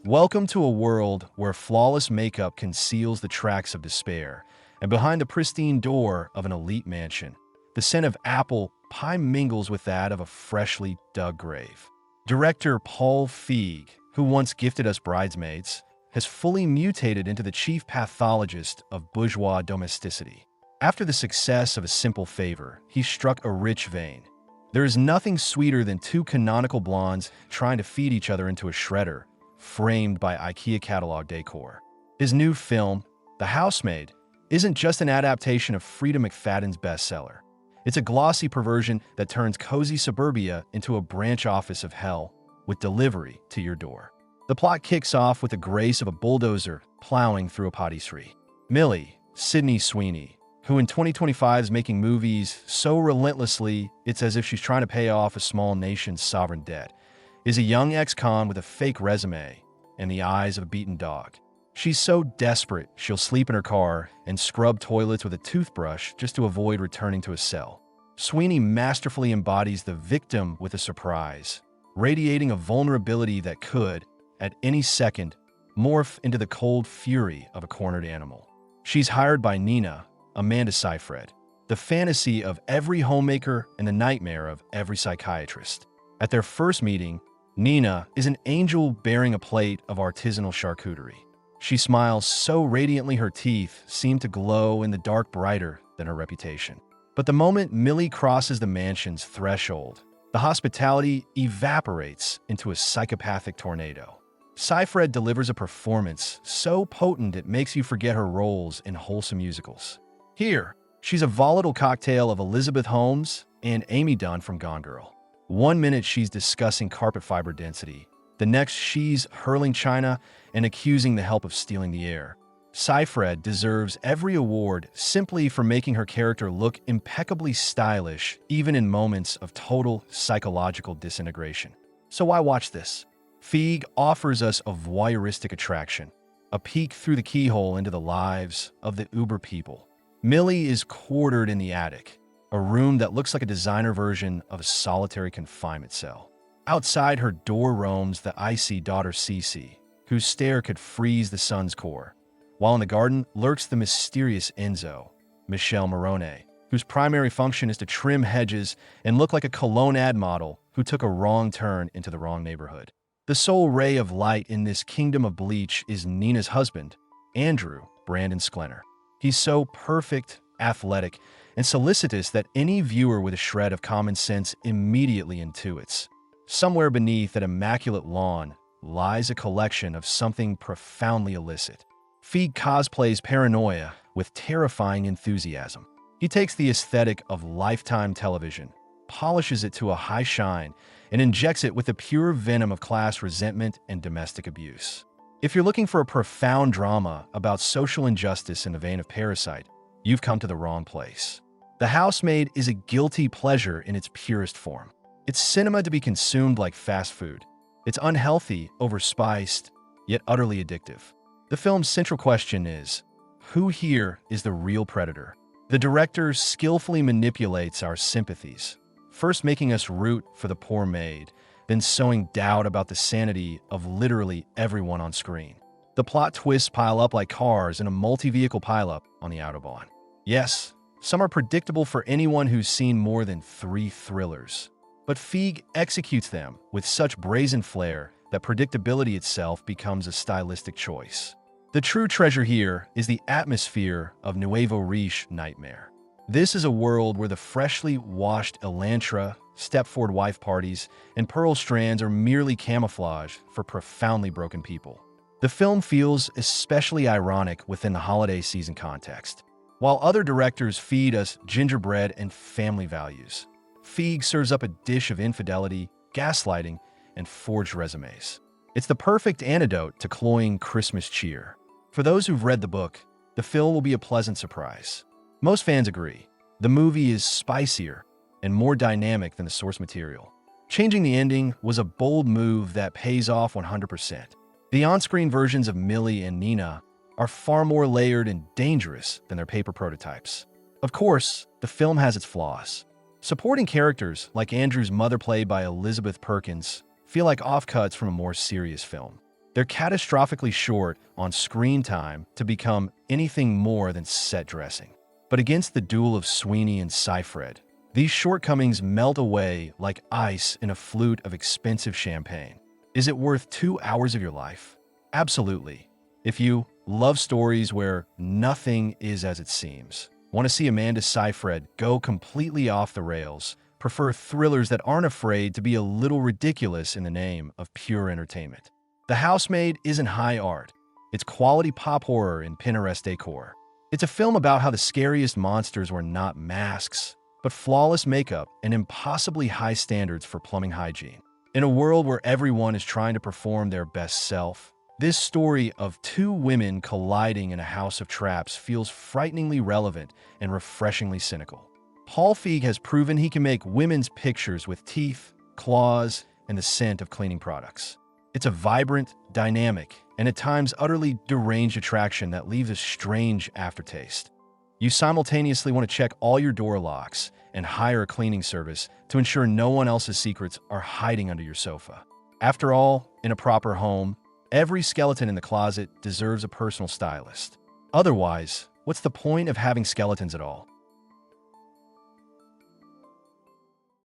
Welcome to a world where flawless makeup conceals the tracks of despair, and behind the pristine door of an elite mansion, the scent of apple pie mingles with that of a freshly dug grave. Director Paul Feig, who once gifted us Bridesmaids, has fully mutated into the chief pathologist of bourgeois domesticity. After the success of A Simple Favor, he struck a rich vein. There is nothing sweeter than two canonical blondes trying to feed each other into a shredder, framed by IKEA catalog decor. His new film, The Housemaid, isn't just an adaptation of Frida McFadden's bestseller. It's a glossy perversion that turns cozy suburbia into a branch office of hell with delivery to your door. The plot kicks off with the grace of a bulldozer plowing through a patisserie. Millie, Sydney Sweeney, who in 2025 is making movies so relentlessly it's as if she's trying to pay off a small nation's sovereign debt, is a young ex-con with a fake resume and the eyes of a beaten dog. She's so desperate she'll sleep in her car and scrub toilets with a toothbrush just to avoid returning to a cell. Sweeney masterfully embodies the victim with a surprise, radiating a vulnerability that could, at any second, morph into the cold fury of a cornered animal. She's hired by Nina, Amanda Seyfried, the fantasy of every homemaker and the nightmare of every psychiatrist. At their first meeting, Nina is an angel bearing a plate of artisanal charcuterie. She smiles so radiantly her teeth seem to glow in the dark brighter than her reputation. But the moment Millie crosses the mansion's threshold, the hospitality evaporates into a psychopathic tornado. Seyfried delivers a performance so potent it makes you forget her roles in wholesome musicals. Here, she's a volatile cocktail of Elizabeth Holmes and Amy Dunn from Gone Girl. One minute she's discussing carpet fiber density, the next she's hurling china and accusing the help of stealing the air. Seyfried deserves every award simply for making her character look impeccably stylish, even in moments of total psychological disintegration. So why watch this? Feig offers us a voyeuristic attraction, a peek through the keyhole into the lives of the Uber people. Millie is quartered in the attic, a room that looks like a designer version of a solitary confinement cell. Outside her door roams the icy daughter Cece, whose stare could freeze the sun's core, while in the garden lurks the mysterious Enzo, Michelle Morone, whose primary function is to trim hedges and look like a cologne ad model who took a wrong turn into the wrong neighborhood. The sole ray of light in this kingdom of Bleach is Nina's husband, Andrew Brandon Sklenar. He's so perfect, athletic, and solicitous that any viewer with a shred of common sense immediately intuits. Somewhere beneath that immaculate lawn lies a collection of something profoundly illicit. Feig cosplays paranoia with terrifying enthusiasm. He takes the aesthetic of Lifetime television, polishes it to a high shine, and injects it with the pure venom of class resentment and domestic abuse. If you're looking for a profound drama about social injustice in the vein of Parasite, you've come to the wrong place. The Housemaid is a guilty pleasure in its purest form. It's cinema to be consumed like fast food. It's unhealthy, overspiced, yet utterly addictive. The film's central question is, who here is the real predator? The director skillfully manipulates our sympathies, first making us root for the poor maid, then sowing doubt about the sanity of literally everyone on screen. The plot twists pile up like cars in a multi-vehicle pileup on the Autobahn. Yes, some are predictable for anyone who's seen more than 3 thrillers. But Feig executes them with such brazen flair that predictability itself becomes a stylistic choice. The true treasure here is the atmosphere of Nuevo Riche nightmare. This is a world where the freshly washed Elantra, Stepford wife parties, and pearl strands are merely camouflage for profoundly broken people. The film feels especially ironic within the holiday season context. While other directors feed us gingerbread and family values, Feig serves up a dish of infidelity, gaslighting, and forged resumes. It's the perfect antidote to cloying Christmas cheer. For those who've read the book, the film will be a pleasant surprise. Most fans agree. The movie is spicier and more dynamic than the source material. Changing the ending was a bold move that pays off 100%. The on-screen versions of Millie and Nina are far more layered and dangerous than their paper prototypes. Of course, the film has its flaws. Supporting characters like Andrew's mother played by Elizabeth Perkins feel like offcuts from a more serious film. They're catastrophically short on screen time to become anything more than set dressing. But against the duel of Sweeney and Seyfried, these shortcomings melt away like ice in a flute of expensive champagne. Is it worth 2 hours of your life? Absolutely. If you love stories where nothing is as it seems, want to see Amanda Seyfried go completely off the rails, prefer thrillers that aren't afraid to be a little ridiculous in the name of pure entertainment. The Housemaid isn't high art. It's quality pop horror in Pinterest decor. It's a film about how the scariest monsters were not masks, but flawless makeup and impossibly high standards for plumbing hygiene. In a world where everyone is trying to perform their best self, this story of two women colliding in a house of traps feels frighteningly relevant and refreshingly cynical. Paul Feig has proven he can make women's pictures with teeth, claws, and the scent of cleaning products. It's a vibrant, dynamic, and at times utterly deranged attraction that leaves a strange aftertaste. You simultaneously want to check all your door locks and hire a cleaning service to ensure no one else's secrets are hiding under your sofa. After all, in a proper home, every skeleton in the closet deserves a personal stylist. Otherwise, what's the point of having skeletons at all?